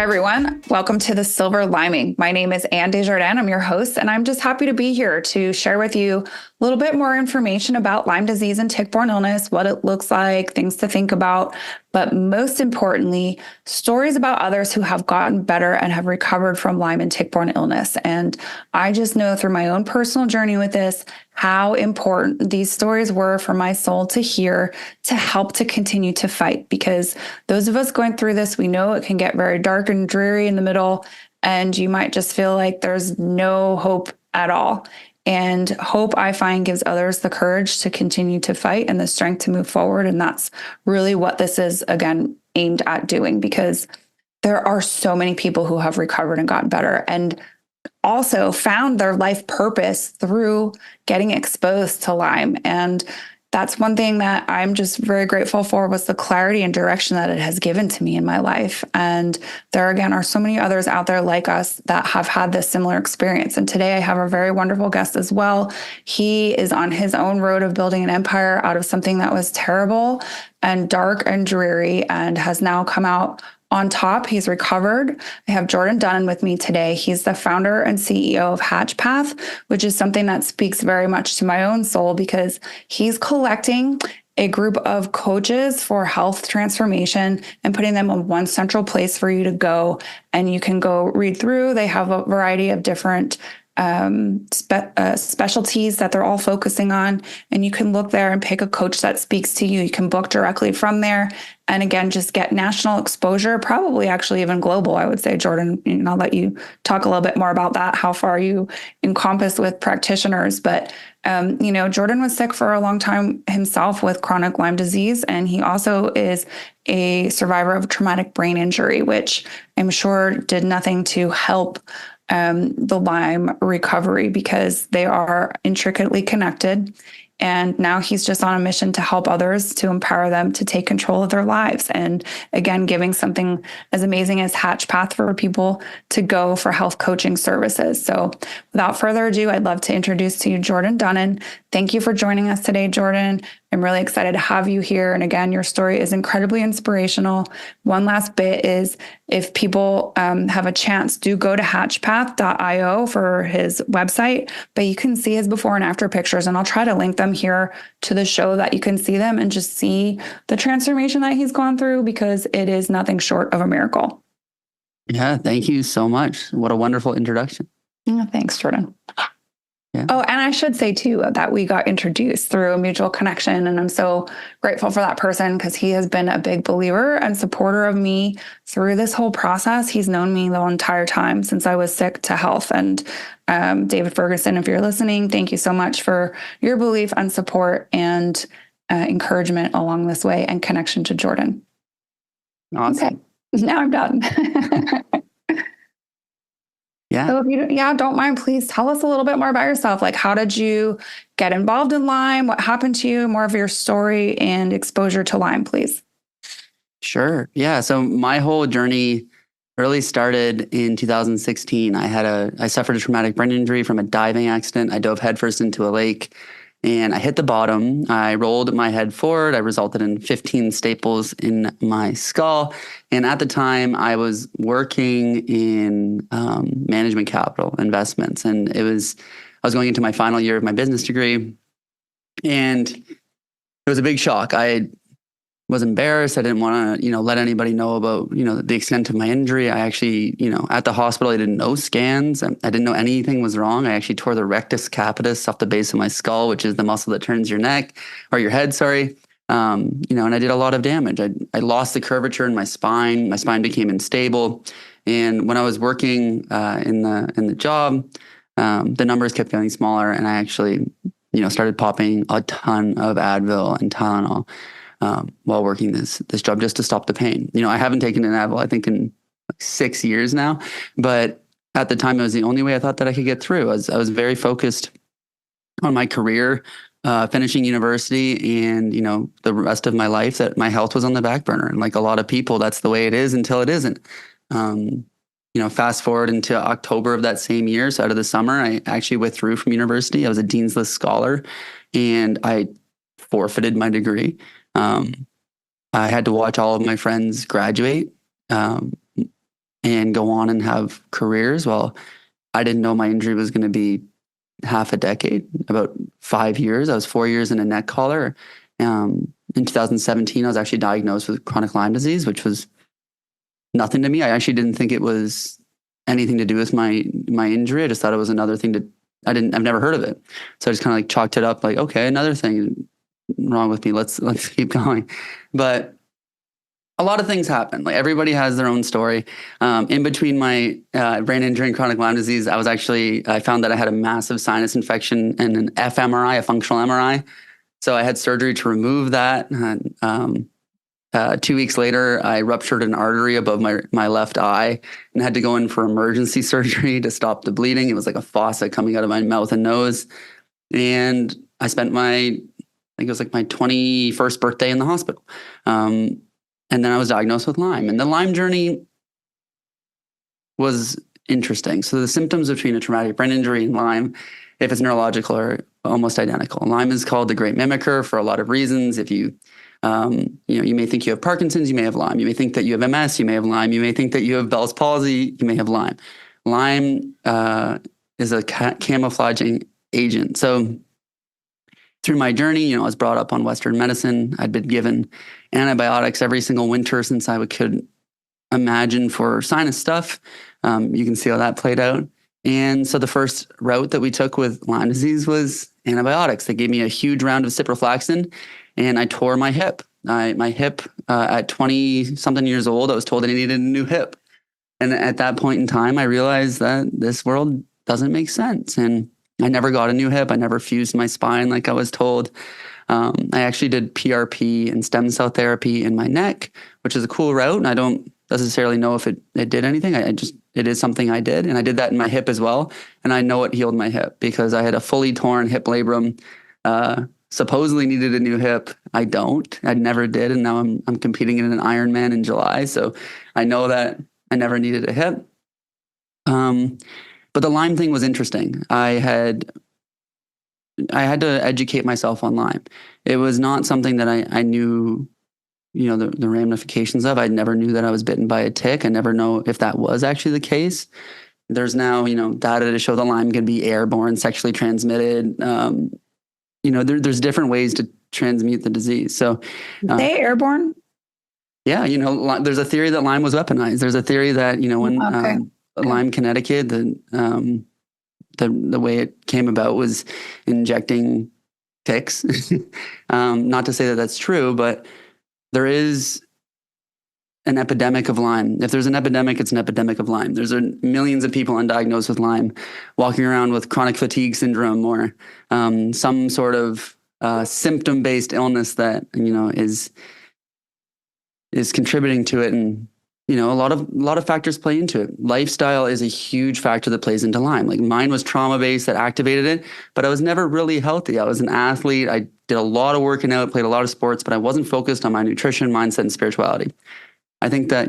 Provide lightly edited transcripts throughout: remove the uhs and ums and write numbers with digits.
everyone. Welcome to the Silver Lyming. My name is Anne Desjardins. I'm your host, and I'm just happy to be here to share with you a little bit more information about Lyme disease and tick-borne illness, what it looks like, things to think about, but most importantly, stories about others who have gotten better and have recovered from Lyme and tick-borne illness. And I just know through my own personal journey with this, how important these stories were for my soul to hear to help to continue to fight. Because those of us going through this, we know it can get very dark and dreary in the middle, and you might just feel like there's no hope at all. And hope, I find, gives others the courage to continue to fight and the strength to move forward. And that's really what this is, again, aimed at doing, because there are so many people who have recovered and gotten better and also found their life purpose through getting exposed to Lyme. And that's one thing that I'm just very grateful for, was the clarity and direction that it has given to me in my life. And there again are so many others out there like us that have had this similar experience. And today I have a very wonderful guest as well. He is on his own road of building an empire out of something that was terrible and dark and dreary, and has now come out on top. He's recovered. I have Jordan Dunin with me today. He's the founder and CEO of Hatchpath, which is something that speaks very much to my own soul, because he's collecting a group of coaches for health transformation and putting them in one central place for you to go. And you can go read through. They have a variety of different specialties that they're all focusing on. And you can look there and pick a coach that speaks to you. You can book directly from there. And again, just get national exposure, probably actually even global, I would say. Jordan, and I'll let you talk a little bit more about that, how far you encompass with practitioners. But, Jordan was sick for a long time himself with chronic Lyme disease. And he also is a survivor of traumatic brain injury, which I'm sure did nothing to help the Lyme recovery, because they are intricately connected. And now he's just on a mission to help others, to empower them to take control of their lives. And again, giving something as amazing as Hatchpath for people to go for health coaching services. So without further ado, I'd love to introduce to you Jordan Dunin. Thank you for joining us today, Jordan. I'm really excited to have you here. And again, your story is incredibly inspirational. One last bit is, if people have a chance, do go to hatchpath.io for his website, but you can see his before and after pictures. And I'll try to link them here to the show that you can see them and just see the transformation that he's gone through, because it is nothing short of a miracle. Yeah, thank you so much. What a wonderful introduction. Yeah, thanks, Jordan. Yeah. Oh, and I should say too that we got introduced through a mutual connection, and I'm so grateful for that person, because he has been a big believer and supporter of me through this whole process. He's known me the entire time since I was sick to health. And David Ferguson, if you're listening, thank you so much for your belief and support and encouragement along this way, and connection to Jordan. Awesome. Okay, now I'm done. Yeah. So if you don't mind, please tell us a little bit more about yourself. Like, how did you get involved in Lyme? What happened to you? More of your story and exposure to Lyme, please. Sure. Yeah. So my whole journey really started in 2016. I suffered a traumatic brain injury from a diving accident. I dove headfirst into a lake and I hit the bottom. I rolled my head forward. I resulted in 15 staples in my skull. And at the time, I was working in management capital investments. And I was going into my final year of my business degree. And it was a big shock. I was embarrassed. I didn't want to, let anybody know about, the extent of my injury. I actually, at the hospital, I did no scans. I didn't know anything was wrong. I actually tore the rectus capitis off the base of my skull, which is the muscle that turns your neck or your head, sorry. And I did a lot of damage. I lost the curvature in my spine. My spine became unstable. And when I was working in the job, the numbers kept getting smaller. And I actually, started popping a ton of Advil and Tylenol while working this job just to stop the pain. I haven't taken an Advil, I think, in 6 years now. But at the time, it was the only way I thought that I could get through. I was very focused on my career, finishing university, and the rest of my life, that my health was on the back burner. And like a lot of people, that's the way it is until it isn't. Fast forward into October of that same year, so out of the summer, I actually withdrew from university. I was a Dean's List scholar, and I forfeited my degree. I had to watch all of my friends graduate. and go on and have careers. Well, I didn't know my injury was going to be half a decade, about 5 years. I was 4 years in a neck collar. In 2017, I was actually diagnosed with chronic Lyme disease, which was nothing to me. I actually didn't think it was anything to do with my injury. I just thought it was another thing I've never heard of it. So I just kind of like chalked it up like, okay, another thing wrong with me. Let's keep going. But a lot of things happen. Like everybody has their own story. In between my brain injury and chronic Lyme disease, I found that I had a massive sinus infection and an fMRI, a functional MRI. So I had surgery to remove that. 2 weeks later, I ruptured an artery above my left eye and had to go in for emergency surgery to stop the bleeding. It was like a faucet coming out of my mouth and nose. And I spent I think it was like my 21st birthday in the hospital. And then I was diagnosed with Lyme. And the Lyme journey was interesting. So the symptoms between a traumatic brain injury and Lyme, if it's neurological, are almost identical. Lyme is called the great mimicker for a lot of reasons. If you may think you have Parkinson's, you may have Lyme. You may think that you have MS, you may have Lyme. You may think that you have Bell's palsy, you may have Lyme. Lyme is a camouflaging agent. So through my journey, I was brought up on Western medicine. I'd been given antibiotics every single winter since I could imagine for sinus stuff. You can see how that played out. And so the first route that we took with Lyme disease was antibiotics. They gave me a huge round of ciprofloxacin, and I tore my hip. My hip at 20 something years old, I was told that I needed a new hip. And at that point in time, I realized that this world doesn't make sense. And I never got a new hip. I never fused my spine like I was told. I actually did PRP and stem cell therapy in my neck, which is a cool route. And I don't necessarily know if it did anything. It is something I did. And I did that in my hip as well. And I know it healed my hip because I had a fully torn hip labrum, supposedly needed a new hip. I don't. I never did. And now I'm competing in an Ironman in July. So I know that I never needed a hip. But the Lyme thing was interesting. I had to educate myself on Lyme. It was not something that I knew, the ramifications of. I never knew that I was bitten by a tick. I never know if that was actually the case. There's now, data to show that Lyme can be airborne, sexually transmitted. There's different ways to transmute the disease. So they airborne? Yeah. There's a theory that Lyme was weaponized. There's a theory that, when Lyme, Connecticut, the way it came about was injecting ticks. Not to say that that's true, but there is an epidemic of Lyme. If there's an epidemic, it's an epidemic of Lyme. There's millions of people undiagnosed with Lyme walking around with chronic fatigue syndrome or some sort of symptom-based illness that, is contributing to it. And a lot of factors play into it. Lifestyle is a huge factor that plays into Lyme. Like mine was trauma-based that activated it, but I was never really healthy. I was an athlete. I did a lot of working out, played a lot of sports, but I wasn't focused on my nutrition, mindset, and spirituality. I think that,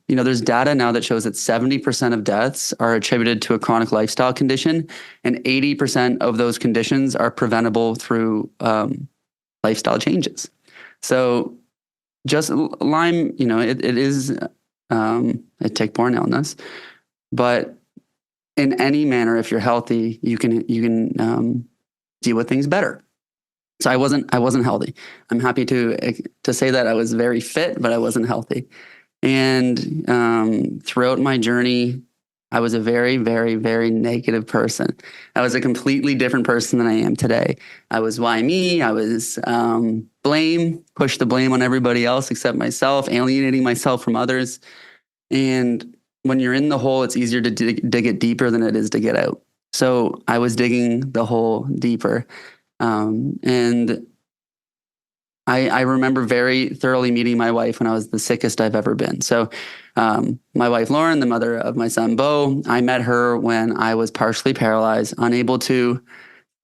there's data now that shows that 70% of deaths are attributed to a chronic lifestyle condition, and 80% of those conditions are preventable through lifestyle changes. So just Lyme, it is a tick-borne illness, but in any manner, if you're healthy, you can deal with things better. So I wasn't healthy. I'm happy to say that I was very fit, but I wasn't healthy. And throughout my journey, I was a very, very, very negative person. I was a completely different person than I am today. I was why me? I was push the blame on everybody else except myself, alienating myself from others. And when you're in the hole, it's easier to dig it deeper than it is to get out. So I was digging the hole deeper. And I remember very thoroughly meeting my wife when I was the sickest I've ever been. So my wife, Lauren, the mother of my son, Bo, I met her when I was partially paralyzed, unable to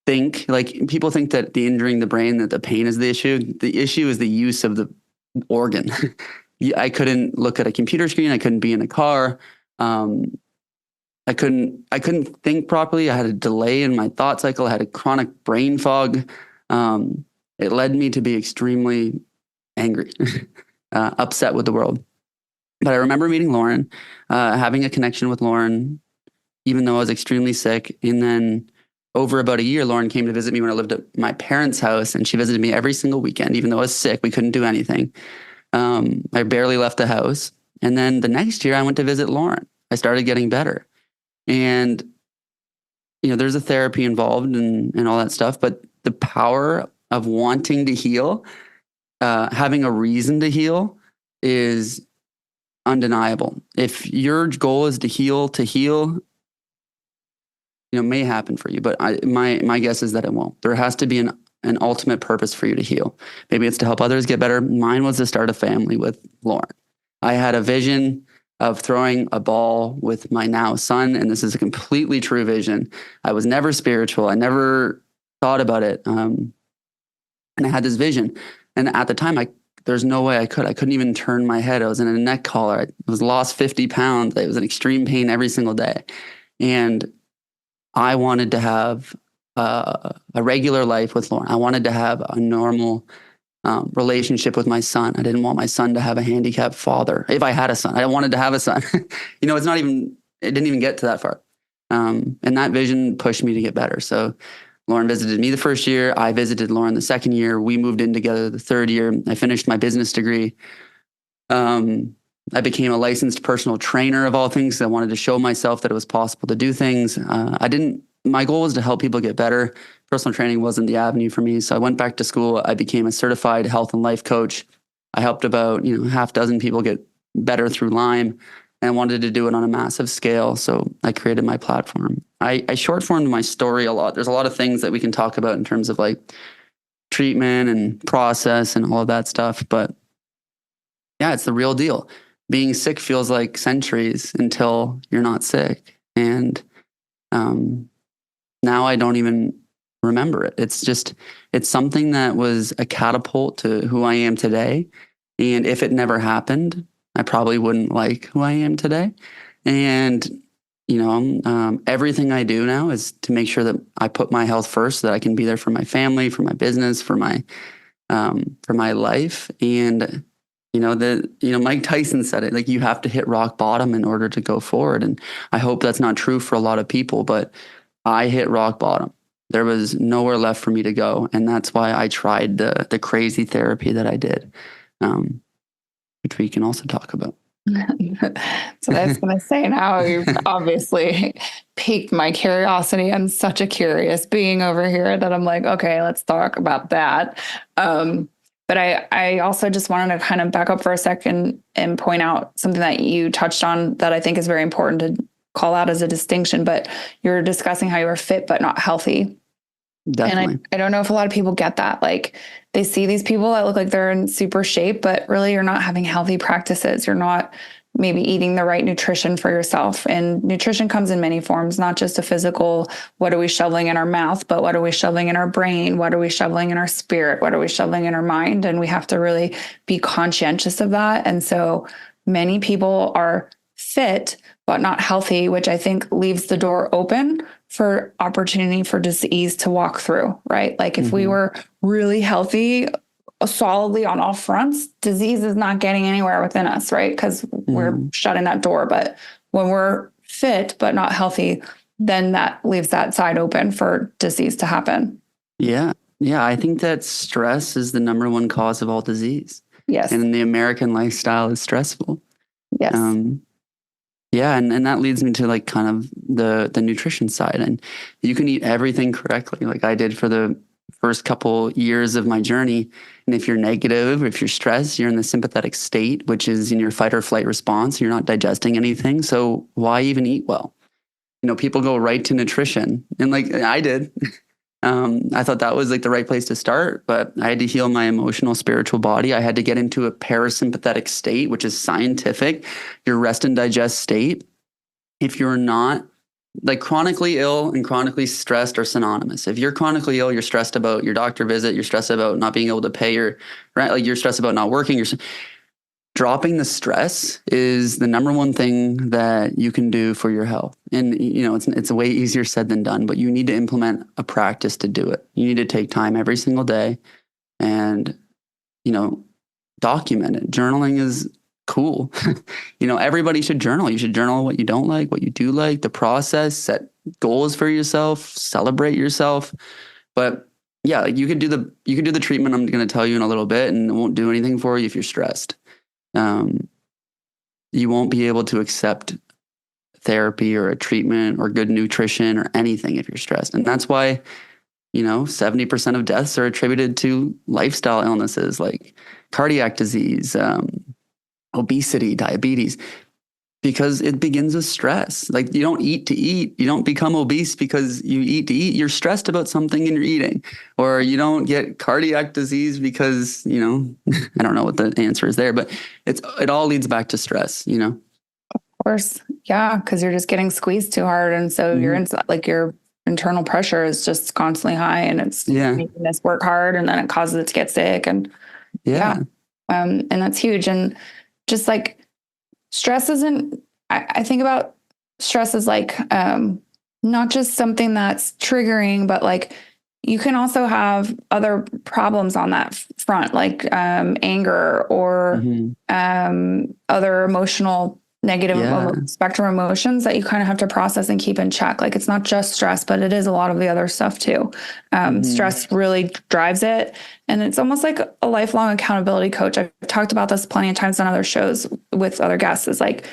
think. Like people think that the injuring the brain, that the pain is the issue. The issue is the use of the organ. I couldn't look at a computer screen. I couldn't be in a car. I couldn't think properly. I had a delay in my thought cycle. I had a chronic brain fog. It led me to be extremely angry, upset with the world. But I remember meeting Lauren, having a connection with Lauren, even though I was extremely sick. And then over about a year, Lauren came to visit me when I lived at my parents' house, and she visited me every single weekend, even though I was sick. We couldn't do anything. I barely left the house. And then the next year, I went to visit Lauren. I started getting better. And, there's a therapy involved and all that stuff, but the power of wanting to heal, having a reason to heal is undeniable. If your goal is to heal, may happen for you, but my guess is that it won't. There has to be an ultimate purpose for you to heal. Maybe it's to help others get better. Mine was to start a family with Lauren. I had a vision of throwing a ball with my now son, and this is a completely true vision. I was never spiritual. I never thought about it. And I had this vision. And at the time, there's no way I could. I couldn't even turn my head. I was in a neck collar. I was lost 50 pounds. I was in extreme pain every single day. And I wanted to have a regular life with Lauren. I wanted to have a normal relationship with my son. I didn't want my son to have a handicapped father. If I had a son, I wanted to have a son. It didn't even get to that far. And that vision pushed me to get better. So Lauren visited me the first year. I visited Lauren the second year. We moved in together the third year. I finished my business degree. I became a licensed personal trainer of all things. I wanted to show myself that it was possible to do things. My goal was to help people get better. Personal training wasn't the avenue for me. So I went back to school. I became a certified health and life coach. I helped about, half dozen people get better through Lyme, and I wanted to do it on a massive scale. So I created my platform. I short formed my story a lot. There's a lot of things that we can talk about in terms of like treatment and process and all of that stuff. But yeah, it's the real deal. Being sick feels like centuries until you're not sick. And now I don't even remember it. It's something that was a catapult to who I am today. And if it never happened, I probably wouldn't like who I am today. And, everything I do now is to make sure that I put my health first so that I can be there for my family, for my business, for my life. And, Mike Tyson said it, like, you have to hit rock bottom in order to go forward. And I hope that's not true for a lot of people, but I hit rock bottom. There was nowhere left for me to go. And that's why I tried the crazy therapy that I did, which we can also talk about. So I was going to say, now you've obviously piqued my curiosity. I'm such a curious being over here that I'm like, okay, let's talk about that. But I also just wanted to kind of back up for a second and point out something that you touched on that I think is very important to call out as a distinction. But you're discussing how you were fit but not healthy. Definitely. And I don't know if a lot of people get that. Like, they see these people that look like they're in super shape, but really you're not having healthy practices. You're not maybe eating the right nutrition for yourself. And nutrition comes in many forms, not just a physical, what are we shoveling in our mouth, but what are we shoveling in our brain? What are we shoveling in our spirit? What are we shoveling in our mind? And we have to really be conscientious of that. And so many people are fit, but not healthy, which I think leaves the door open for opportunity for disease to walk through, right? Like if we were really healthy, solidly on all fronts, disease is not getting anywhere within us, right? Because we're shutting that door. But when we're fit, but not healthy, then that leaves that side open for disease to happen. Yeah. Yeah. I think that stress is the number one cause of all disease. Yes. And the American lifestyle is stressful. Yes. Yeah, and that leads me to like kind of the nutrition side. And you can eat everything correctly, like I did for the first couple years of my journey. And if you're negative, if you're stressed, you're in the sympathetic state, which is in your fight or flight response. You're not digesting anything. So why even eat well? People go right to nutrition, and like I did. I thought that was like the right place to start, but I had to heal my emotional, spiritual body. I had to get into a parasympathetic state, which is scientific, your rest and digest state. If you're not, like, chronically ill and chronically stressed are synonymous. If you're chronically ill, you're stressed about your doctor visit, you're stressed about not being able to pay your rent, like you're stressed about not working. Dropping the stress is the number one thing that you can do for your health. And, it's way easier said than done, but you need to implement a practice to do it. You need to take time every single day and, document it. Journaling is cool. Everybody should journal. You should journal what you don't like, what you do like, the process, set goals for yourself, celebrate yourself. But yeah, you could do the treatment I'm going to tell you in a little bit, and it won't do anything for you if you're stressed. You won't be able to accept therapy or a treatment or good nutrition or anything if you're stressed. And that's why, 70% of deaths are attributed to lifestyle illnesses like cardiac disease, obesity, diabetes, because it begins with stress. Like, you don't eat to eat. You don't become obese because you eat to eat. You're stressed about something and you're eating. Or you don't get cardiac disease because, I don't know what the answer is there, but it all leads back to stress. Of course. Yeah. Cause you're just getting squeezed too hard. And so your internal pressure is just constantly high, and it's making us work hard, and then it causes it to get sick. And and that's huge. And just like stress isn't, I think about stress as like, not just something that's triggering, but like you can also have other problems on that front, like anger or other emotional negative spectrum emotions that you kind of have to process and keep in check. Like, it's not just stress, but it is a lot of the other stuff too. Stress really drives it. And it's almost like a lifelong accountability coach. I've talked about this plenty of times on other shows with other guests. Is like,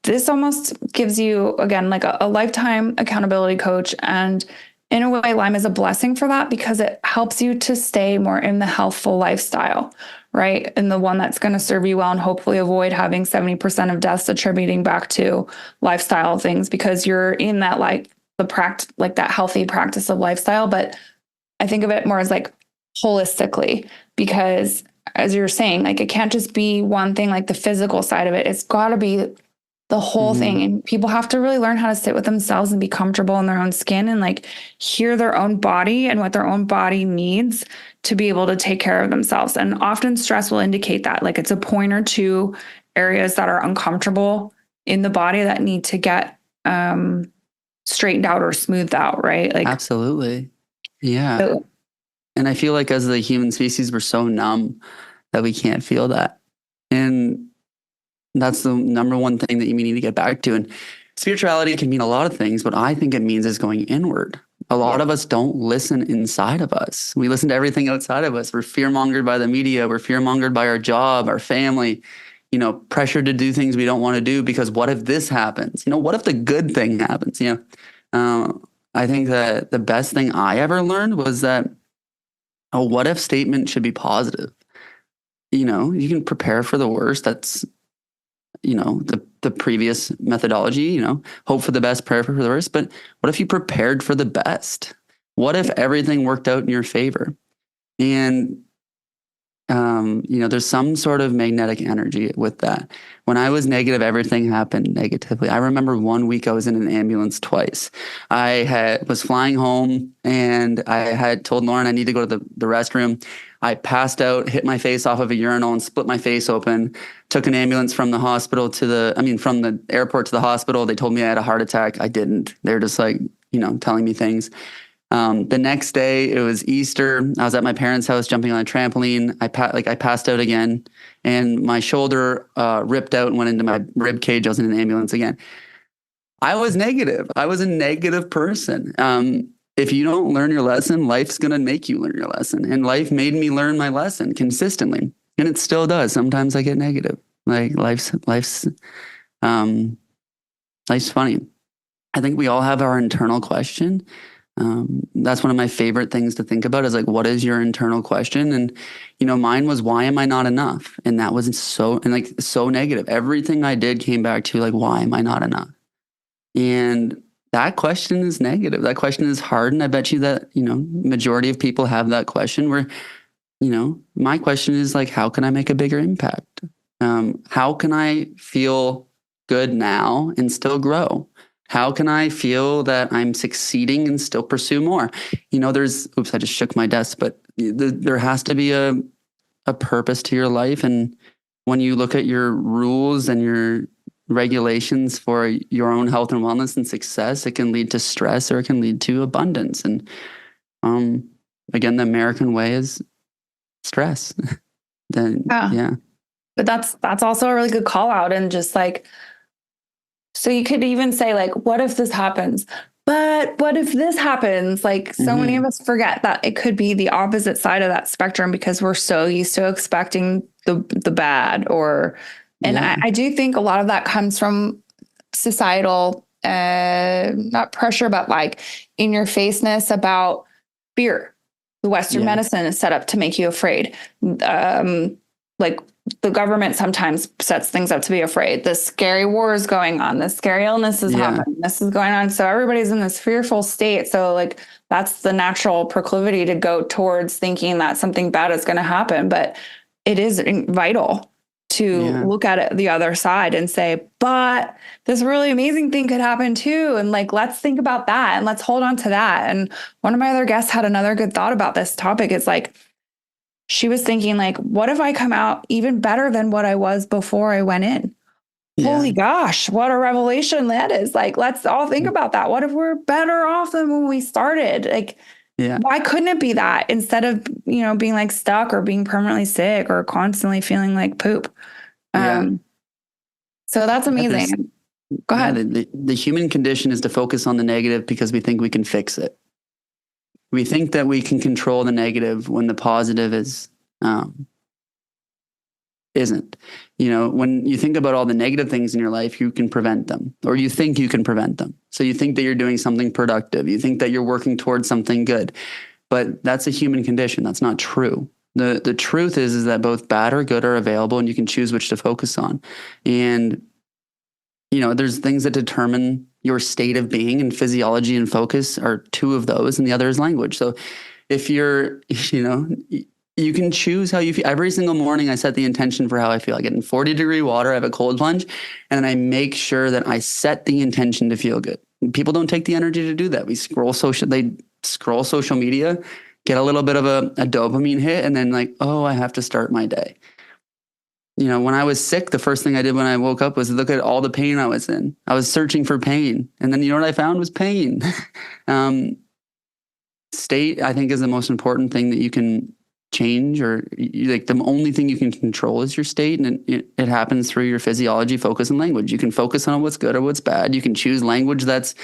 this almost gives you, again, like a lifetime accountability coach. And in a way, Lyme is a blessing for that, because it helps you to stay more in the healthful lifestyle, right? And the one that's going to serve you well, and hopefully avoid having 70% of deaths attributing back to lifestyle things, because you're in that, like that healthy practice of lifestyle. But I think of it more as like holistically, because as you're saying, like, it can't just be one thing, like the physical side of it. It's got to be the whole thing. And people have to really learn how to sit with themselves and be comfortable in their own skin, and like hear their own body and what their own body needs to be able to take care of themselves. And often stress will indicate that, like, it's a point or two areas that are uncomfortable in the body that need to get straightened out or smoothed out, right? Like, absolutely. Yeah. And I feel like as the human species, we're so numb that we can't feel that. And that's the number one thing that you need to get back to. And spirituality can mean a lot of things. What I think it means is going inward. A lot of us don't listen inside of us. We listen to everything outside of us. We're fear-mongered by the media. We're fear-mongered by our job, our family, pressured to do things we don't want to do because what if this happens? What if the good thing happens? I think that the best thing I ever learned was that a what if statement should be positive. You can prepare for the worst. That's the previous methodology, hope for the best, prayer for the worst. But what if you prepared for the best? What if everything worked out in your favor? And, there's some sort of magnetic energy with that. When I was negative, everything happened negatively. I remember one week I was in an ambulance twice. I was flying home, and I had told Lauren I need to go to the restroom. I passed out, hit my face off of a urinal and split my face open. Took an ambulance from the hospital from the airport to the hospital. They told me I had a heart attack. I didn't. They're just like, telling me things. The next day, it was Easter. I was at my parents' house jumping on a trampoline. I passed out again, and my shoulder ripped out and went into my rib cage. I was in an ambulance again. I was negative. I was a negative person. If you don't learn your lesson, life's going to make you learn your lesson. And life made me learn my lesson consistently. And it still does. Sometimes I get negative. Like life's funny. I think we all have our internal question. That's one of my favorite things to think about is like, what is your internal question? And, mine was, why am I not enough? And that was so negative. Everything I did came back to like, why am I not enough? And that question is negative. That question is hard. And I bet you that, majority of people have that question where, my question is like, how can I make a bigger impact? How can I feel good now and still grow? How can I feel that I'm succeeding and still pursue more? I just shook my desk, but there has to be a purpose to your life. And when you look at your rules and your regulations for your own health and wellness and success, it can lead to stress or it can lead to abundance. And again, the American way is stress. Yeah. But that's also a really good call out. And just like, so you could even say, like, what if this happens? But what if this happens? Like, so many of Hmm. us forget that it could be the opposite side of that spectrum because we're so used to expecting the bad. Or, and Yeah. I do think a lot of that comes from societal, not pressure, but like in your faceness about fear. The Western Yeah. medicine is set up to make you afraid. Like the government sometimes sets things up to be afraid. This scary war is going on. This scary illness is Yeah. happening. This is going on. So everybody's in this fearful state. So like that's the natural proclivity to go towards thinking that something bad is going to happen. But it is vital to Yeah. look at it the other side and say, but this really amazing thing could happen too. And like, let's think about that and let's hold on to that. And one of my other guests had another good thought about this topic. It's like, she was thinking like, what if I come out even better than what I was before I went in? Yeah. Holy gosh, what a revelation that is. Like, let's all think about that. What if we're better off than when we started? Like, Yeah. why couldn't it be that instead of, being like stuck or being permanently sick or constantly feeling like poop? Yeah. Um, so that's Yeah. There's, amazing. Go yeah, ahead. the human condition is to focus on the negative because we think we can fix it. We think that we can control the negative when the positive um, isn't. When you think about all the negative things in your life, you can prevent them, or you think you can prevent them. So you think that you're doing something productive. You think that you're working towards something good, but that's a human condition. That's not true. The truth is that both bad or good are available, and you can choose which to focus on. And there's things that determine your state of being, and physiology and focus are two of those, and the other is language. So if you're, you can choose how you feel. Every single morning, I set the intention for how I feel. I get in 40-degree water, I have a cold plunge, and I make sure that I set the intention to feel good. People don't take the energy to do that. They scroll social media, get a little bit of a dopamine hit, and then like, oh, I have to start my day. When I was sick, the first thing I did when I woke up was look at all the pain I was in. I was searching for pain. And then what I found was pain. um, State, I think, is the most important thing that you can change, or like the only thing you can control is your state. And it happens through your physiology, focus, and language. You can focus on what's good or what's bad. You can choose language that's,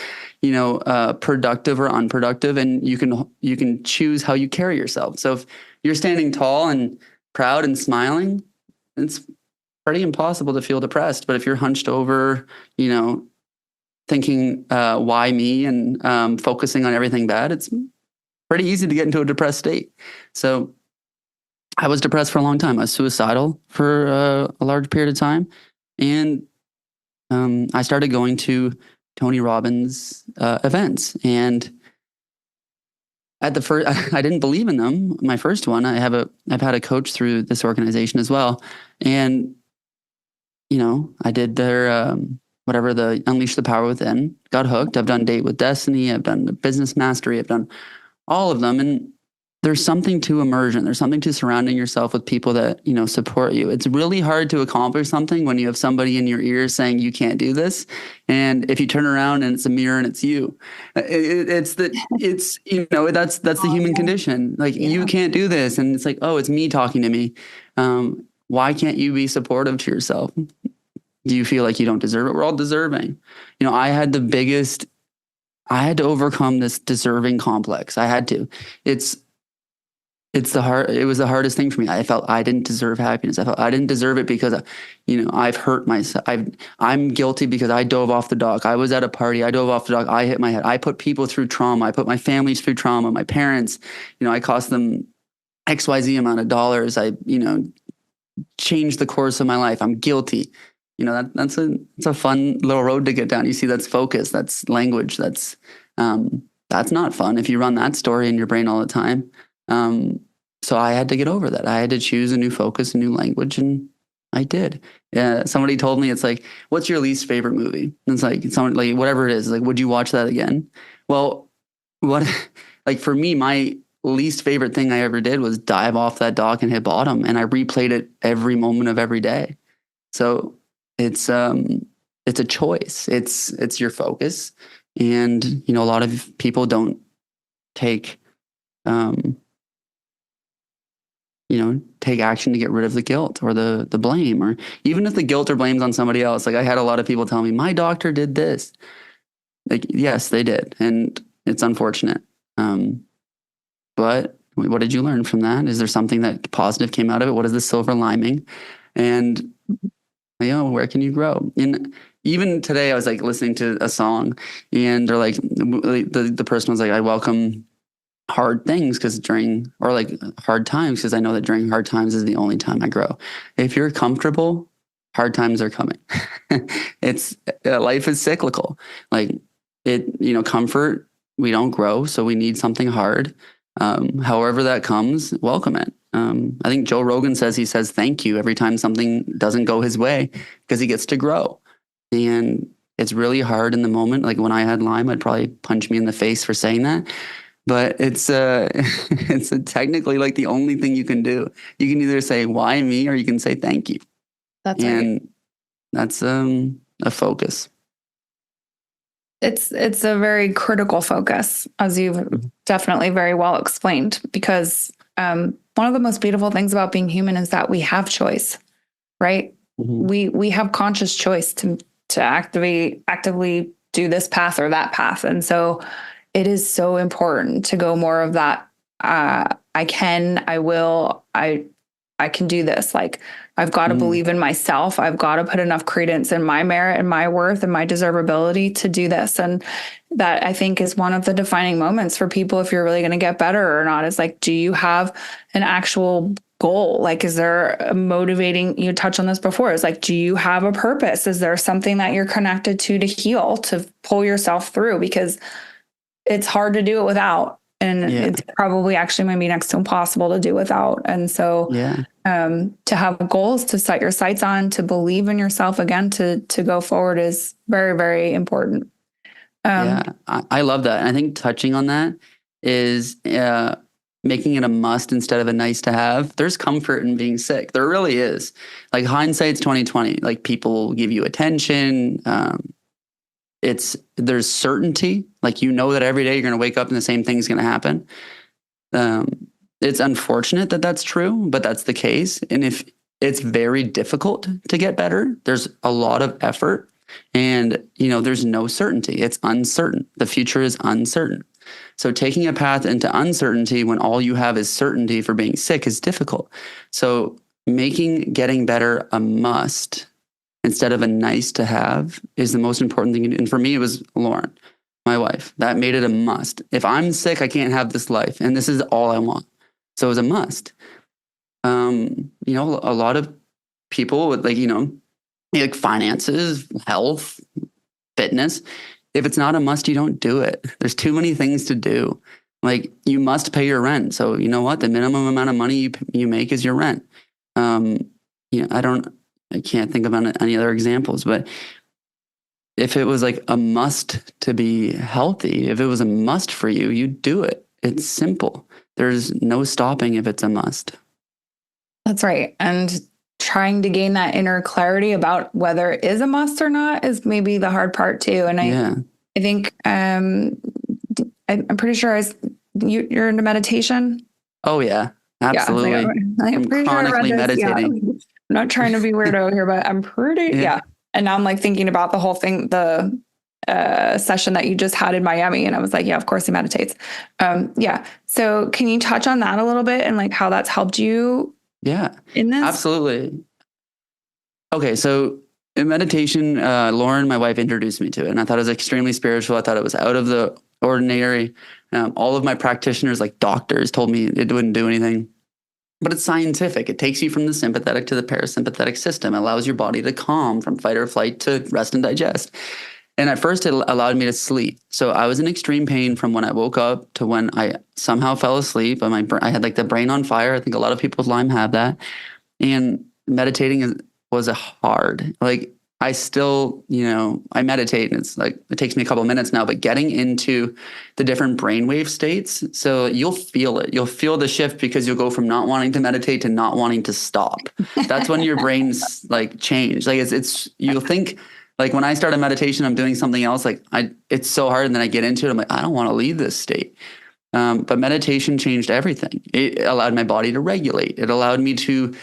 productive or unproductive. And you can choose how you carry yourself. So if you're standing tall and proud and smiling, it's pretty impossible to feel depressed. But if you're hunched over, thinking, why me, and focusing on everything bad, it's pretty easy to get into a depressed state. So I was depressed for a long time. I was suicidal for a large period of time. And I started going to Tony Robbins events. And at the first, I didn't believe in them. My first one, I've had a coach through this organization as well. And I did their whatever, the Unleash the Power Within, got hooked. I've done Date with Destiny. I've done the Business Mastery. I've done all of them. And there's something to immersion. There's something to surrounding yourself with people that, support you. It's really hard to accomplish something when you have somebody in your ear saying you can't do this. And if you turn around and it's a mirror and it's you, that's the Oh, human yeah. condition. Like, you Yeah. can't do this. And it's like, oh, it's me talking to me. Why can't you be supportive to yourself? Do you feel like you don't deserve it? We're all deserving. I had to overcome this deserving complex. I had to. It's it was the hardest thing for me. I felt I didn't deserve happiness. I felt I didn't deserve it because, I've hurt myself. I'm guilty because I dove off the dock. I was at a party. I dove off the dock. I hit my head. I put people through trauma. I put my families through trauma. My parents, I cost them XYZ amount of dollars. I, changed the course of my life. I'm guilty. It's a fun little road to get down. You see, that's focus. That's language. That's not fun if you run that story in your brain all the time. So I had to get over that. I had to choose a new focus, a new language, and I did. Somebody told me, it's like, what's your least favorite movie? And it's like, someone, like, whatever it is, like, would you watch that again? Well, what, like, for me, my least favorite thing I ever did was dive off that dock and hit bottom. And I replayed it every moment of every day. So it's a choice. It's your focus. And, a lot of people don't take, take action to get rid of the guilt or the blame, or even if the guilt or blame's on somebody else. Like I had a lot of people tell me, my doctor did this. Like, yes, they did. And it's unfortunate. But what did you learn from that? Is there something that positive came out of it? What is the silver lining? And, where can you grow? And even today, I was like listening to a song and they're like, the person was like, I welcome hard things hard times, because I know that during hard times is the only time I grow. If you're comfortable, hard times are coming. It's life is cyclical. Like comfort, we don't grow. So we need something hard. However that comes, welcome it. I think Joe Rogan he says thank you every time something doesn't go his way, because he gets to grow. And it's really hard in the moment. Like when I had Lyme, I'd probably punch me in the face for saying that. But it's it's technically like the only thing you can do. You can either say why me, or you can say thank you. That's right. And that's a focus. It's a very critical focus, as you've definitely very well explained, because one of the most beautiful things about being human is that we have choice, right? Mm-hmm. We have conscious choice to actively do this path or that path. And so it is so important to go more of that. I can do this. Like I've got to believe in myself. I've got to put enough credence in my merit and my worth and my deservability to do this. And that, I think, is one of the defining moments for people if you're really going to get better or not. Is like, do you have an actual goal? Like, is there a motivating, you touched on this before, is like, do you have a purpose? Is there something that you're connected to heal, to pull yourself through? Because it's hard to do it without. And it's probably actually maybe next to impossible to do without. And so to have goals to set your sights on, to believe in yourself again, to go forward is very, very important. I love that. And I think touching on that is making it a must instead of a nice to have. There's comfort in being sick. There really is. Like hindsight's 2020. Like people give you attention. There's certainty. Like, that every day you're going to wake up and the same thing's going to happen. It's unfortunate that that's true, but that's the case. And if it's very difficult to get better, there's a lot of effort and, there's no certainty. It's uncertain. The future is uncertain. So taking a path into uncertainty when all you have is certainty for being sick is difficult. So making getting better a must instead of a nice to have is the most important thing. And for me, it was Lauren, my wife. That made it a must. If I'm sick, I can't have this life. And this is all I want. So it was a must. A lot of people with like finances, health, fitness. If it's not a must, you don't do it. There's too many things to do. Like you must pay your rent. So you know what? The minimum amount of money you make is your rent. I can't think of any other examples, but if it was like a must to be healthy, if it was a must for you, you do it. It's simple. There's no stopping if it's a must. That's right. And trying to gain that inner clarity about whether it is a must or not is maybe the hard part too. And I think I'm pretty sure you're into meditation. Oh yeah, absolutely. I'm chronically meditating. Yeah. I'm not trying to be weirdo here, but I'm pretty, And now I'm like thinking about the whole thing, the session that you just had in Miami. And I was like, yeah, of course he meditates. So can you touch on that a little bit and like how that's helped you? Yeah, in this? Absolutely. Okay. So in meditation, Lauren, my wife, introduced me to it and I thought it was extremely spiritual. I thought it was out of the ordinary. All of my practitioners, like doctors, told me it wouldn't do anything. But it's scientific. It takes you from the sympathetic to the parasympathetic system. It allows your body to calm from fight or flight to rest and digest. And at first, it allowed me to sleep. So I was in extreme pain from when I woke up to when I somehow fell asleep. And I had like the brain on fire. I think a lot of people with Lyme have that. And meditating was hard. Like I still, I meditate and it's like, it takes me a couple of minutes now, but getting into the different brainwave states. So you'll feel it. You'll feel the shift because you'll go from not wanting to meditate to not wanting to stop. That's when your brain's like change. Like you'll think like when I started meditation, I'm doing something else. Like it's so hard. And then I get into it. I'm like, I don't want to leave this state. But meditation changed everything. It allowed my body to regulate. It allowed me to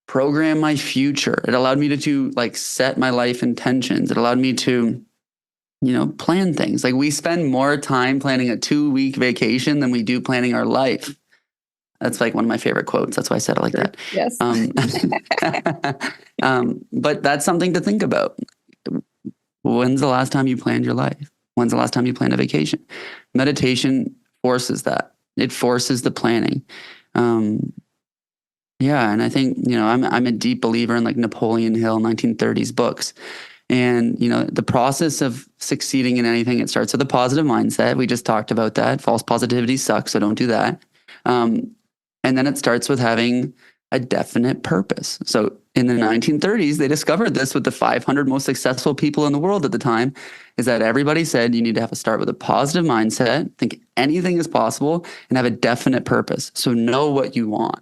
program my future. It allowed me to like set my life intentions. It allowed me to, plan things. Like we spend more time planning a 2-week vacation than we do planning our life. That's like one of my favorite quotes. That's why I said it like that. Yes. But that's something to think about. When's the last time you planned your life? When's the last time you planned a vacation? Meditation forces that. It forces the planning. Yeah, and I think I'm a deep believer in like Napoleon Hill 1930s books. And the process of succeeding in anything, it starts with a positive mindset. We just talked about that. False positivity sucks, so don't do that. And then it starts with having a definite purpose. So in the 1930s, they discovered this with the 500 most successful people in the world at the time, is that everybody said you need to have to start with a positive mindset, think anything is possible, and have a definite purpose. So know what you want.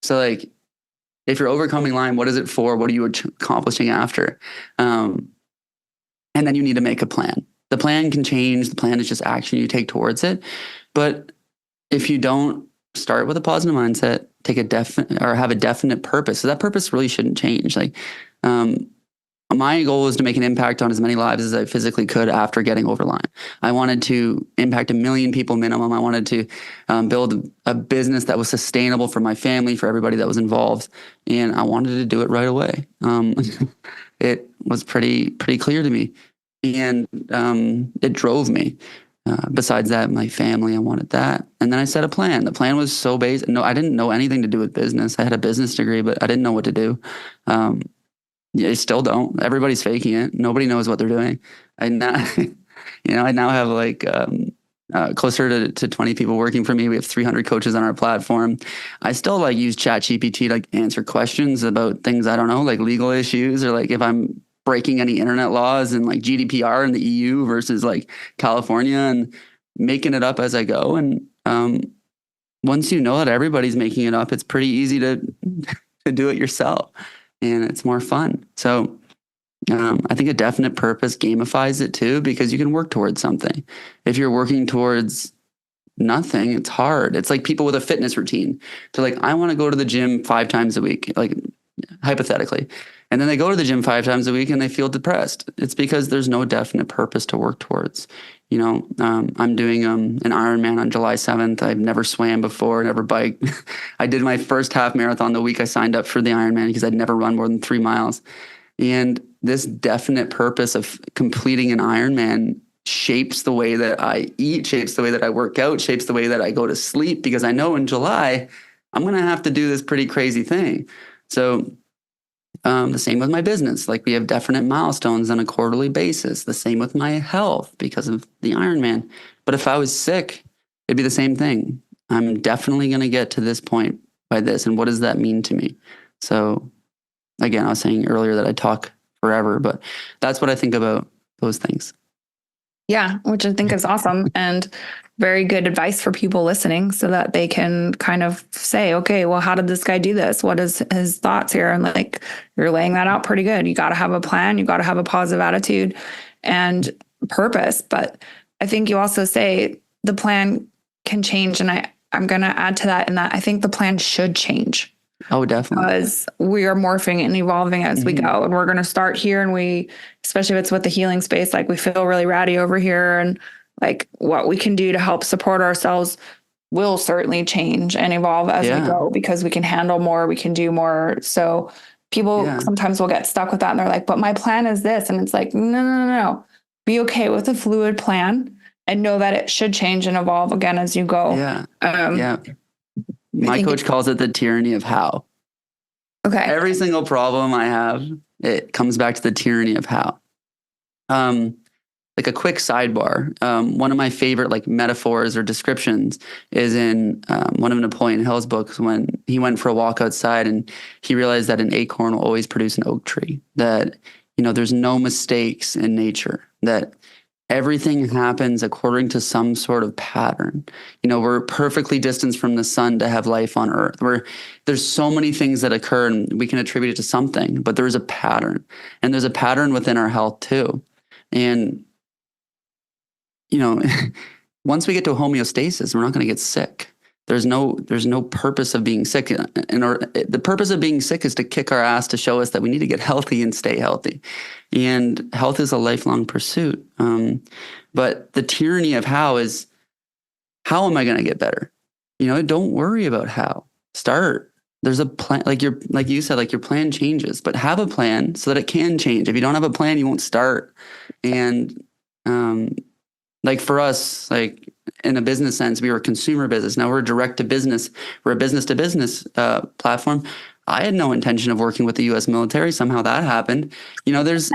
So like, if you're overcoming Lyme, what is it for? What are you accomplishing after? And then you need to make a plan. The plan can change. The plan is just action you take towards it. But if you don't start with a positive mindset, have a definite purpose. So that purpose really shouldn't change. Like, my goal was to make an impact on as many lives as I physically could after getting over Lyme. I wanted to impact 1 million people minimum. I wanted to build a business that was sustainable for my family, for everybody that was involved, and I wanted to do it right away. It was pretty clear to me, and it drove me. Besides that, my family, I wanted that. And then I set a plan. The plan was so basic. No, I didn't know anything to do with business. I had a business degree, but I didn't know what to do. Yeah, I still don't. Everybody's faking it. Nobody knows what they're doing. I now, I now have like closer to 20 people working for me. We have 300 coaches on our platform. I still like use ChatGPT to like answer questions about things I don't know, like legal issues, or like if I'm breaking any internet laws and like GDPR in the EU versus like California, and making it up as I go. And once you know that everybody's making it up, it's pretty easy to do it yourself. And it's more fun. So I think a definite purpose gamifies it too, because you can work towards something. If you're working towards nothing, it's hard. It's like people with a fitness routine. They're like, I want to go to the gym 5 times a week, like hypothetically. And then they go to the gym 5 times a week and they feel depressed. It's because there's no definite purpose to work towards. I'm doing an Ironman on July 7th. I've never swam before, never biked. I did my first half marathon the week I signed up for the Ironman because I'd never run more than 3 miles. And this definite purpose of completing an Ironman shapes the way that I eat, shapes the way that I work out, shapes the way that I go to sleep, because I know in July, I'm going to have to do this pretty crazy thing. So the same with my business. Like we have definite milestones on a quarterly basis. The same with my health because of the Ironman. But if I was sick, it'd be the same thing. I'm definitely going to get to this point by this. And what does that mean to me? So again, I was saying earlier that I talk forever, but that's what I think about those things. Yeah, which I think is awesome and very good advice for people listening so that they can kind of say, okay, well, how did this guy do this? What is his thoughts here? And like, you're laying that out pretty good. You got to have a plan. You got to have a positive attitude and purpose. But I think you also say the plan can change. And I'm going to add to that in that I think the plan should change. Oh, definitely. Because we are morphing and evolving as we go. And we're going to start here. And especially if it's with the healing space, like we feel really ratty over here. And like what we can do to help support ourselves will certainly change and evolve as we go, because we can handle more, we can do more. So people sometimes will get stuck with that. And they're like, but my plan is this. And it's like, no. Be okay with a fluid plan and know that it should change and evolve again as you go. My coach calls it the tyranny of how. Okay. Every single problem I have, it comes back to the tyranny of how. Like a quick sidebar. One of my favorite like metaphors or descriptions is in one of Napoleon Hill's books, when he went for a walk outside and he realized that an acorn will always produce an oak tree, that, there's no mistakes in nature, that everything happens according to some sort of pattern. We're perfectly distanced from the sun to have life on Earth. There's so many things that occur and we can attribute it to something, but there's a pattern, and there's a pattern within our health too. And, once we get to homeostasis, we're not going to get sick. There's no purpose of being sick. The purpose of being sick is to kick our ass to show us that we need to get healthy and stay healthy. And health is a lifelong pursuit. But the tyranny of how am I going to get better? Don't worry about how. Start. There's a plan, like you said, like your plan changes, but have a plan so that it can change. If you don't have a plan, you won't start. And like for us, like in a business sense, we were a consumer business. Now we're direct to business. We're a business to business platform. I had no intention of working with the U.S. military. Somehow that happened. There's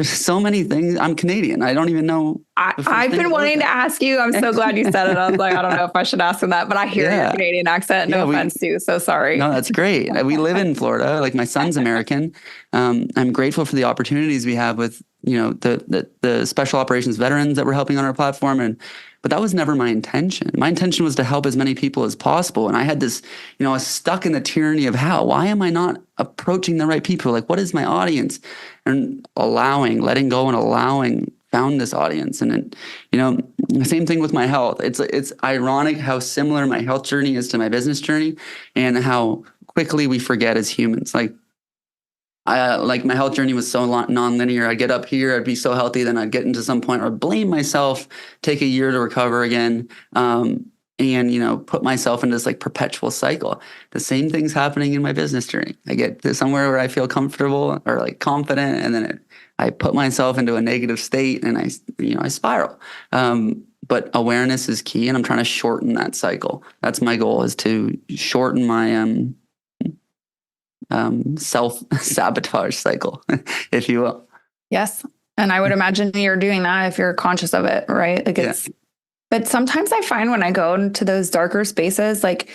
so many things. I'm Canadian. I don't even know. I've been wanting to ask you. I'm so glad you said it. I was like, I don't know if I should ask him that, but I hear your Canadian accent. No offense to you. So sorry. No, that's great. We live in Florida. Like my son's American. I'm grateful for the opportunities we have with, the special operations veterans that we're helping on our platform. But that was never my intention. My intention was to help as many people as possible. And I had this, I was stuck in the tyranny of how. Why am I not approaching the right people? Like, what is my audience? And letting go and allowing found this audience. And the same thing with my health. It's ironic how similar my health journey is to my business journey and how quickly we forget as humans. Like my health journey was so non-linear. I'd get up here, I'd be so healthy, then I'd get into some point or blame myself, take a year to recover again, and put myself into this like perpetual cycle. The same thing's happening in my business journey. I get to somewhere where I feel comfortable or like confident, and then I put myself into a negative state, and I spiral. But awareness is key, and I'm trying to shorten that cycle. That's my goal, is to shorten my self-sabotage cycle, if you will. Yes. And I would imagine you're doing that if you're conscious of it, right? Like but sometimes I find when I go into those darker spaces, like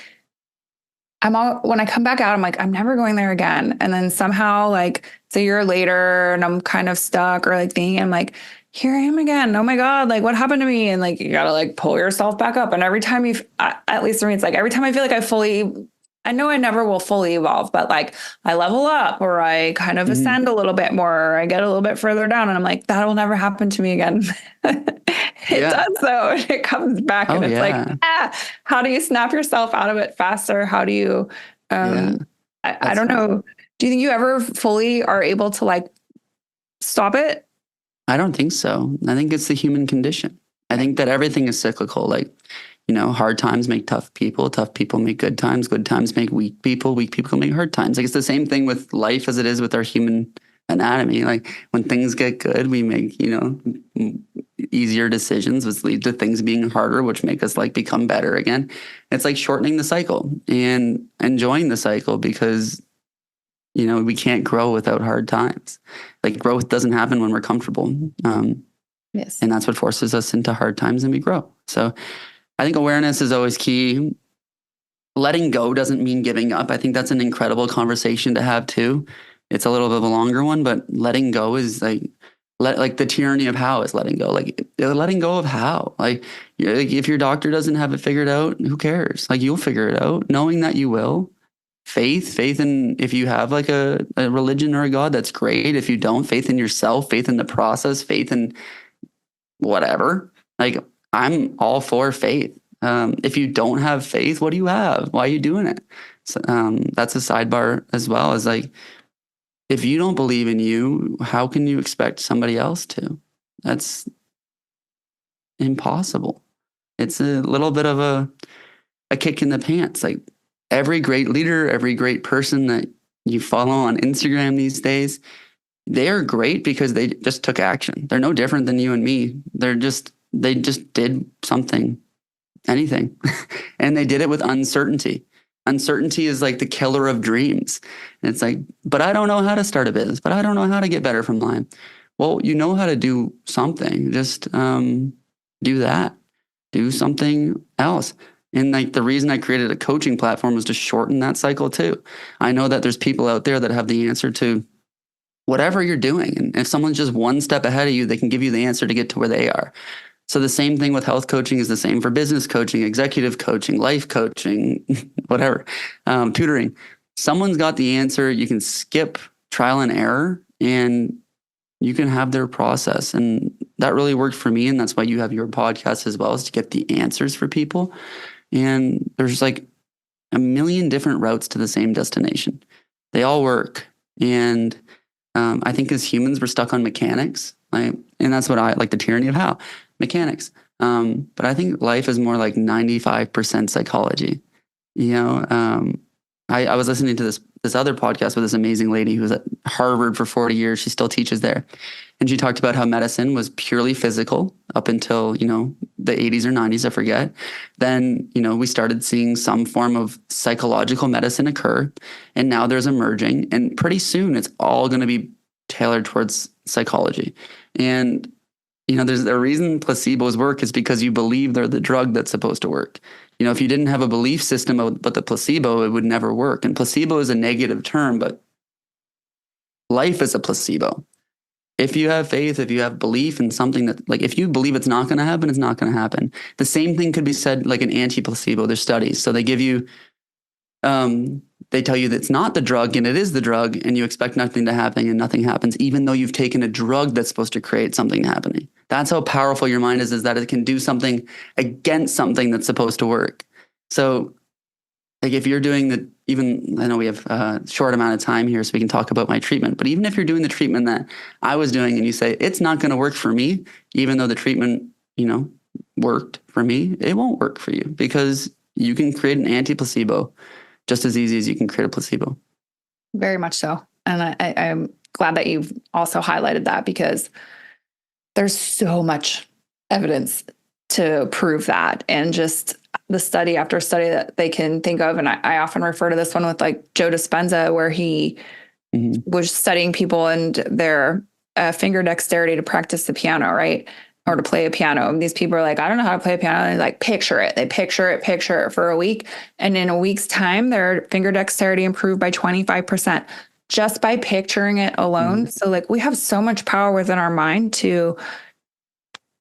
when I come back out, I'm like, I'm never going there again. And then somehow like it's a year later and I'm kind of stuck or like thinking, I'm like, here I am again. Oh my God. Like what happened to me? And like, you gotta like pull yourself back up. And every time at least for me, it's like every time I feel like I know I never will fully evolve, but like I level up or I kind of ascend a little bit more, or I get a little bit further down and I'm like, that will never happen to me again. It does though. It comes back and it's like, how do you snap yourself out of it faster? How do you, I don't know. Do you think you ever fully are able to like stop it? I don't think so. I think it's the human condition. I think that everything is cyclical. Like, hard times make tough people make good times make weak people make hard times. Like it's the same thing with life as it is with our human anatomy. Like when things get good, we make, easier decisions, which lead to things being harder, which make us like become better again. It's like shortening the cycle and enjoying the cycle because, we can't grow without hard times. Like growth doesn't happen when we're comfortable. Yes. And that's what forces us into hard times and we grow. So I think awareness is always key. Letting go doesn't mean giving up. I think that's an incredible conversation to have too. It's a little bit of a longer one, but letting go is like the tyranny of how is letting go. Like letting go of how. Like if your doctor doesn't have it figured out, who cares? Like you'll figure it out, knowing that you will. Faith in, if you have like a religion or a God, that's great. If you don't, faith in yourself, faith in the process, faith in whatever. Like I'm all for faith. If you don't have faith, what do you have? Why are you doing it? So, that's a sidebar as well, as like, if you don't believe in you, how can you expect somebody else to? That's impossible. It's a little bit of a kick in the pants. Like every great leader, every great person that you follow on Instagram these days, they are great because they just took action. They're no different than you and me. They just did something, anything. And they did it with uncertainty. Uncertainty is like the killer of dreams. And it's like, but I don't know how to start a business, but I don't know how to get better from Lyme. Well, you know how to do something. Just do that. Do something else. And like the reason I created a coaching platform was to shorten that cycle too. I know that there's people out there that have the answer to whatever you're doing. And if someone's just one step ahead of you, they can give you the answer to get to where they are. So the same thing with health coaching is the same for business coaching, executive coaching, life coaching, whatever, tutoring. Someone's got the answer. You can skip trial and error and you can have their process. And that really worked for me. And that's why you have your podcast as well, is to get the answers for people. And there's like a million different routes to the same destination. They all work. And I think as humans, we're stuck on mechanics. And that's what I like, the tyranny of how mechanics. But I think life is more like 95% psychology. I was listening to this other podcast with this amazing lady who was at Harvard for 40 years. She still teaches there. And she talked about how medicine was purely physical up until, the 80s or 90s, I forget. Then, we started seeing some form of psychological medicine occur. And now there's emerging. And pretty soon it's all going to be tailored towards psychology. And, there's a reason placebos work is because you believe they're the drug that's supposed to work. If you didn't have a belief system about the placebo, it would never work. And placebo is a negative term, but life is a placebo. If you have faith, if you have belief in something that, like, if you believe it's not going to happen, it's not going to happen. The same thing could be said like an anti-placebo. There's studies. So they give you, they tell you that it's not the drug and it is the drug, and you expect nothing to happen and nothing happens, even though you've taken a drug that's supposed to create something happening. That's how powerful your mind is that it can do something against something that's supposed to work. So like if you're doing I know we have a short amount of time here so we can talk about my treatment, but even if you're doing the treatment that I was doing and you say, it's not going to work for me, even though the treatment, worked for me, it won't work for you because you can create an anti-placebo just as easy as you can create a placebo. Very much so. And I'm glad that you've also highlighted that because there's so much evidence to prove that, and just the study after study that they can think of. And I often refer to this one with like Joe Dispenza, where he was studying people and their finger dexterity to practice the piano, right? Or to play a piano. And these people are like, I don't know how to play a piano. And they like picture it. They picture it for a week. And in a week's time, their finger dexterity improved by 25% just by picturing it alone. So like we have so much power within our mind to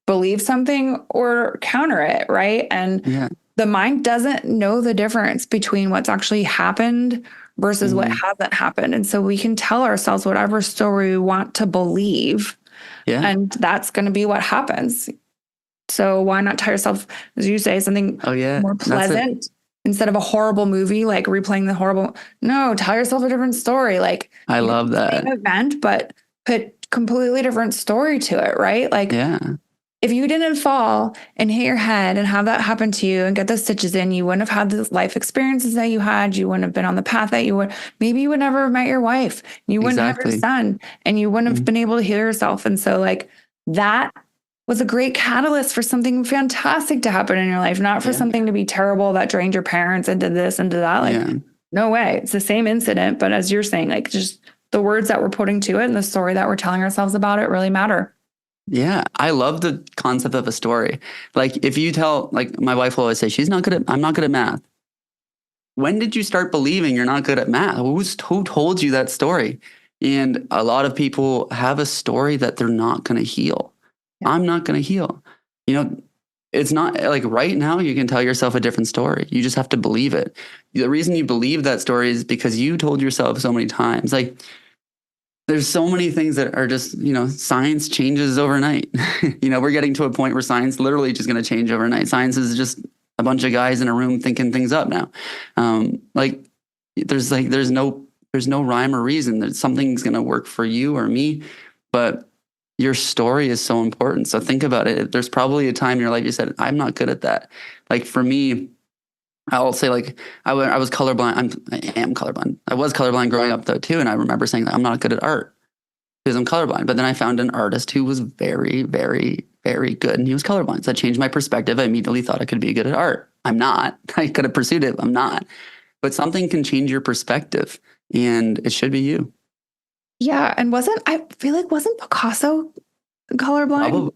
believe something or counter it, right? And the mind doesn't know the difference between what's actually happened versus what hasn't happened. And so we can tell ourselves whatever story we want to believe. And that's going to be what happens. So why not tell yourself, as you say, something more pleasant instead of a horrible movie, like replaying the horrible. No, tell yourself a different story. Like I love that. Same event, but put completely different story to it, right? Like if you didn't fall and hit your head and have that happen to you and get those stitches in, you wouldn't have had the life experiences that you had. You wouldn't have been on the path that you would. Maybe you would never have met your wife. You wouldn't have your son, and you wouldn't have been able to heal yourself. And so like that was a great catalyst for something fantastic to happen in your life, not for something to be terrible that drained your parents and did this and did that. Like, no way. It's the same incident. But as you're saying, like just the words that we're putting to it and the story that we're telling ourselves about it really matter. Yeah, I love the concept of a story. Like if you tell, like my wife will always say, I'm not good at math. When did you start believing you're not good at math? Who told you that story? And a lot of people have a story that they're not going to heal. I'm not going to heal. It's not like right now you can tell yourself a different story. You just have to believe it. The reason you believe that story is because you told yourself so many times, like, there's so many things that are just, science changes overnight. We're getting to a point where science literally just going to change overnight. Science is just a bunch of guys in a room thinking things up now. There's no rhyme or reason that something's going to work for you or me, but your story is so important. So think about it. There's probably a time in your life you said, I'm not good at that. Like for me, I'll say like I was colorblind. I am colorblind. I was colorblind growing up though too, and I remember saying that I'm not good at art because I'm colorblind. But then I found an artist who was very, very, very good, and he was colorblind. So that changed my perspective. I immediately thought I could be good at art. I'm not. I could have pursued it. I'm not. But something can change your perspective, and it should be you. Yeah, and I feel like wasn't Picasso colorblind?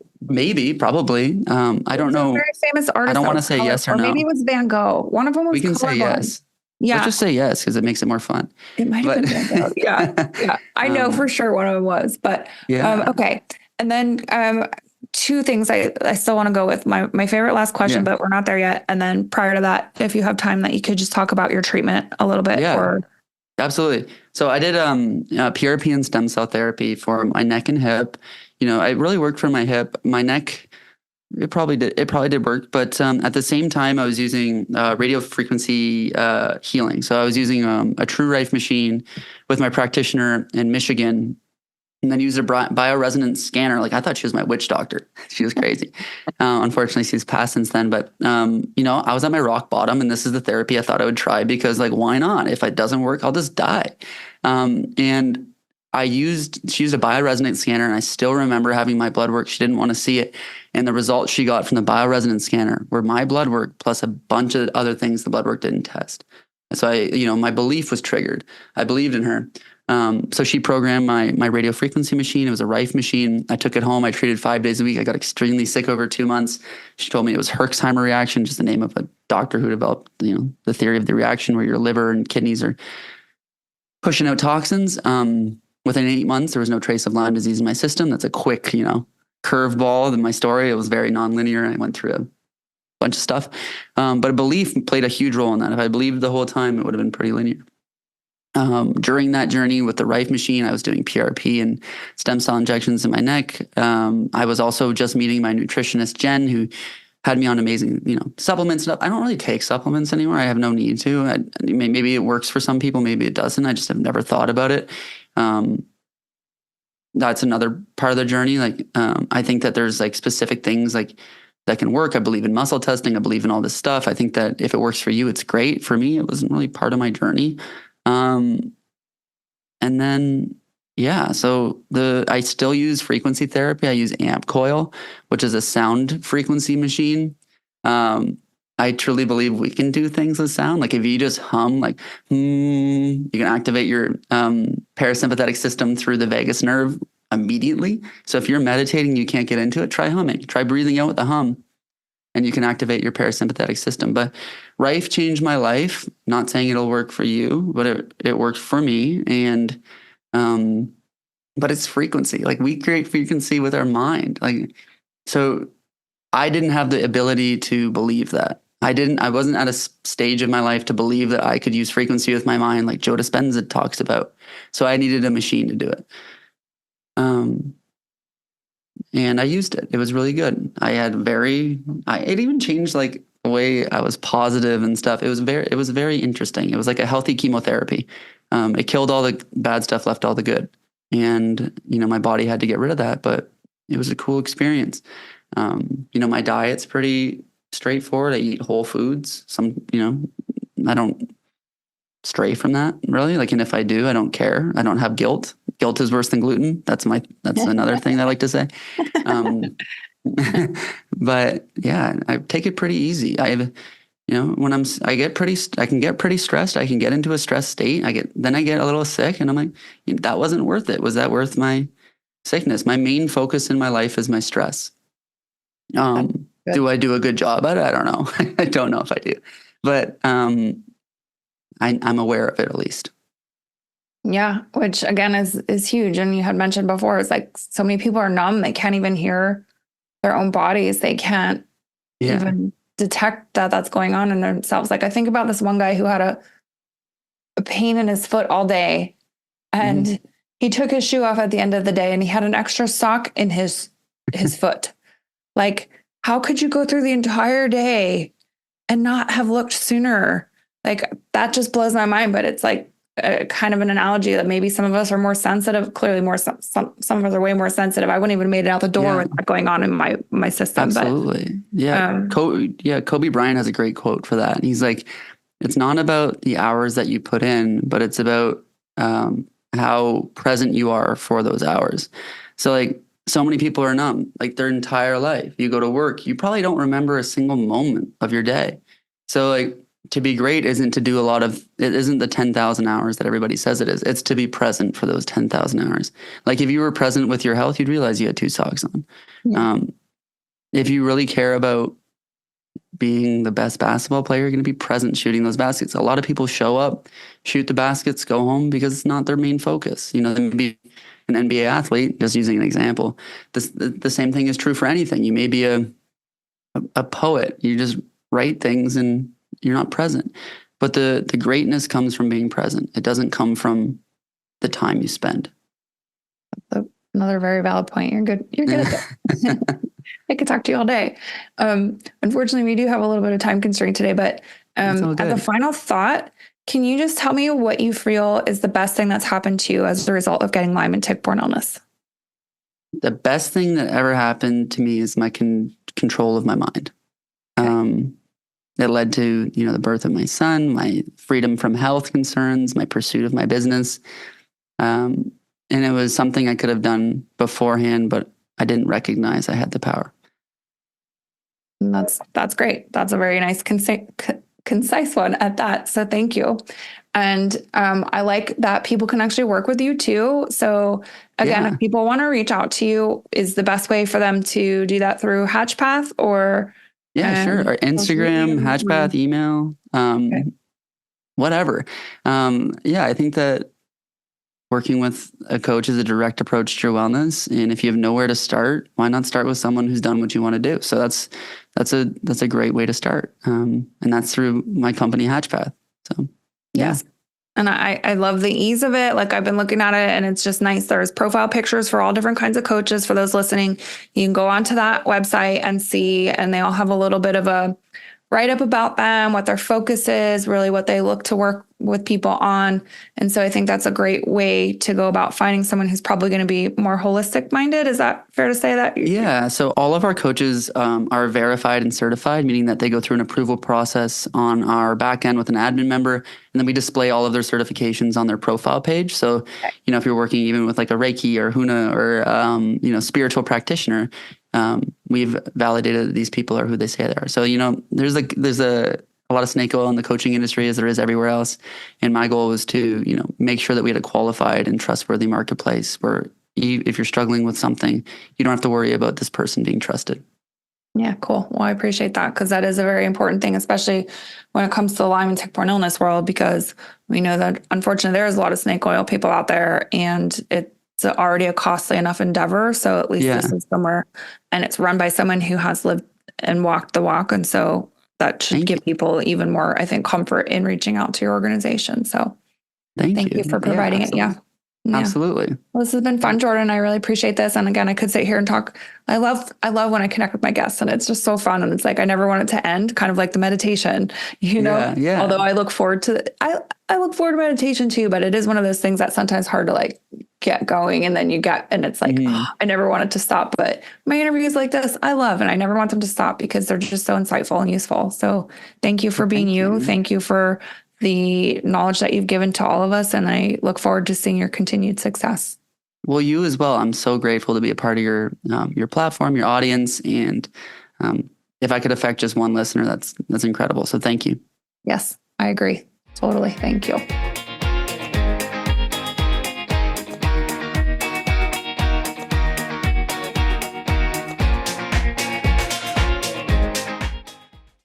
Probably. I don't know. Very famous artist. I don't want to say yes or no. Maybe it was Van Gogh. One of them was. We can say yes. Yeah. Let's just say yes because it makes it more fun. It might have been Van Gogh. Yeah. I know for sure one of them was, but okay. And then two things I still want to go with. My favorite last question, but we're not there yet. And then prior to that, if you have time, that you could just talk about your treatment a little bit. Yeah. Absolutely. So I did PRP and stem cell therapy for my neck and hip. it really worked for my hip, my neck. It probably did work, but at the same time, I was using radio frequency healing. So I was using a True Rife machine with my practitioner in Michigan, and then used a bioresonance scanner. Like, I thought she was my witch doctor. She was crazy. Unfortunately, she's passed since then. But I was at my rock bottom, and this is the therapy I thought I would try because, like, why not? If it doesn't work, I'll just die. And she used a bioresonance scanner, and I still remember having my blood work. She didn't want to see it. And the results she got from the bioresonance scanner were my blood work plus a bunch of other things the blood work didn't test. So my belief was triggered. I believed in her. So she programmed my radio frequency machine. It was a Rife machine. I took it home. I treated 5 days a week. I got extremely sick over 2 months. She told me it was Herxheimer reaction, just the name of a doctor who developed, the theory of the reaction where your liver and kidneys are pushing out toxins. Within 8 months, there was no trace of Lyme disease in my system. That's a quick, curveball in my story. It was very nonlinear. I went through a bunch of stuff. But a belief played a huge role in that. If I believed the whole time, it would have been pretty linear. During that journey with the Rife machine, I was doing PRP and stem cell injections in my neck. I was also just meeting my nutritionist, Jen, who had me on amazing, supplements and stuff. I don't really take supplements anymore. I have no need to. Maybe it works for some people. Maybe it doesn't. I just have never thought about it. That's another part of the journey. Like, I think that there's like specific things like that can work. I believe in muscle testing. I believe in all this stuff. I think that if it works for you, it's great. For me, it wasn't really part of my journey. And then, so I still use frequency therapy. I use Amp Coil, which is a sound frequency machine. I truly believe we can do things with sound. Like, if you just hum, like, you can activate your parasympathetic system through the vagus nerve immediately. So if you're meditating, you can't get into it, try humming. Try breathing out with the hum, and you can activate your parasympathetic system. But Rife changed my life. Not saying it'll work for you, but it worked for me. And but it's frequency. Like, we create frequency with our mind. Like, so I didn't have the ability to believe that. I wasn't at a stage of my life to believe that I could use frequency with my mind, like Joe Dispenza talks about. So I needed a machine to do it. And I used it. It was really good. It even changed like the way I was positive and stuff. It was very interesting. It was like a healthy chemotherapy. It killed all the bad stuff, left all the good. And, my body had to get rid of that, but it was a cool experience. My diet's pretty straightforward. I eat whole foods. I don't stray from that really. Like, and if I do, I don't care. I don't have guilt. Guilt is worse than gluten. That's another thing I like to say. But yeah, I take it pretty easy. I can get pretty stressed. I can get into a stress state. I get a little sick, and I'm like, that wasn't worth it. Was that worth my sickness? My main focus in my life is my stress. Do I do a good job at it? I don't know. I don't know if I do, but I'm aware of it at least. Yeah, which again is huge. And you had mentioned before, it's like so many people are numb. They can't even hear their own bodies. They can't even detect that that's going on in themselves. Like, I think about this one guy who had a pain in his foot all day, and he took his shoe off at the end of the day, and he had an extra sock in his foot. Like, how could you go through the entire day and not have looked sooner? Like, that just blows my mind. But it's like a kind of an analogy that maybe some of us are more sensitive. Clearly, some of us are way more sensitive. I wouldn't even made it out the door with that going on in my system. Absolutely, Kobe Bryant has a great quote for that. He's like, "It's not about the hours that you put in, but it's about how present you are for those hours." So, like, so many people are numb, like, their entire life. You go to work, you probably don't remember a single moment of your day. So, like, to be great isn't the 10,000 hours that everybody says it is. It's to be present for those 10,000 hours. Like, if you were present with your health, you'd realize you had 2 socks on. Yeah. If you really care about being the best basketball player, you're going to be present shooting those baskets. A lot of people show up, shoot the baskets, go home because it's not their main focus. They may be an NBA athlete, just using an example. The same thing is true for anything. You may be a poet. You just write things and you're not present. But the greatness comes from being present. It doesn't come from the time you spend. Another very valid point. You're good. You're good at that. I could talk to you all day. Unfortunately, we do have a little bit of time constraint today, but That's all as a good. final thought, can you just tell me what you feel is the best thing that's happened to you as a result of getting Lyme and tick-borne illness? The best thing that ever happened to me is my control of my mind. Um, it led to, the birth of my son, my freedom from health concerns, my pursuit of my business. And it was something I could have done beforehand, but I didn't recognize I had the power. And that's great. That's a very nice, concise one at that. So thank you. And I like that people can actually work with you too. So again, Yeah. if people want to reach out to you, is the best way for them to do that through Hatchpath or Yeah, sure. Or social media? Instagram, Hatchpath, email, Okay. whatever. Yeah, I think that working with a coach is a direct approach to your wellness. And if you have nowhere to start, why not start with someone who's done what you want to do? So that's a great way to start. And that's through my company, Hatchpath. So yeah. Yes. And I love the ease of it. Like I've been looking at it and it's just nice. There's profile pictures for all different kinds of coaches. For those listening, you can go onto that website and see, and they all have a little bit of a write up about them, what their focus is, really what they look to work with people on. And so I think that's a great way to go about finding someone who's probably going to be more holistic minded. Is that fair to say that? Yeah. So all of our coaches are verified and certified, meaning that they go through an approval process on our back end with an admin member. And then we display all of their certifications on their profile page. So, if you're working even with like a Reiki or Huna or, spiritual practitioner, we've validated that these people are who they say they are. So, there's a lot of snake oil in the coaching industry as there is everywhere else. And my goal was to, make sure that we had a qualified and trustworthy marketplace where if you're struggling with something, you don't have to worry about this person being trusted. Yeah, cool. Well, I appreciate that because that is a very important thing, especially when it comes to the Lyme and tick-borne illness world, because we know that unfortunately there is a lot of snake oil people out there and it's already a costly enough endeavor. So at least this is somewhere and it's run by someone who has lived and walked the walk. And so that should give people even more, I think, comfort in reaching out to your organization. So thank you for providing it. Yeah. Yeah. Absolutely. Well, this has been fun, Jordan. I really appreciate this. And again, I could sit here and talk. I love when I connect with my guests and it's just so fun. And it's like, I never want it to end, kind of like the meditation, Yeah. although I look forward to, I look forward to meditation too, but it is one of those things that's sometimes hard to like get going. And then and it's like, I never want it to stop, but my interviews like this, I love, and I never want them to stop because they're just so insightful and useful. So thank you for being you. Thank you for the knowledge that you've given to all of us. And I look forward to seeing your continued success. Well, you as well. I'm so grateful to be a part of your platform, your audience. And if I could affect just one listener, that's incredible. So thank you. Yes, I agree. Totally. Thank you.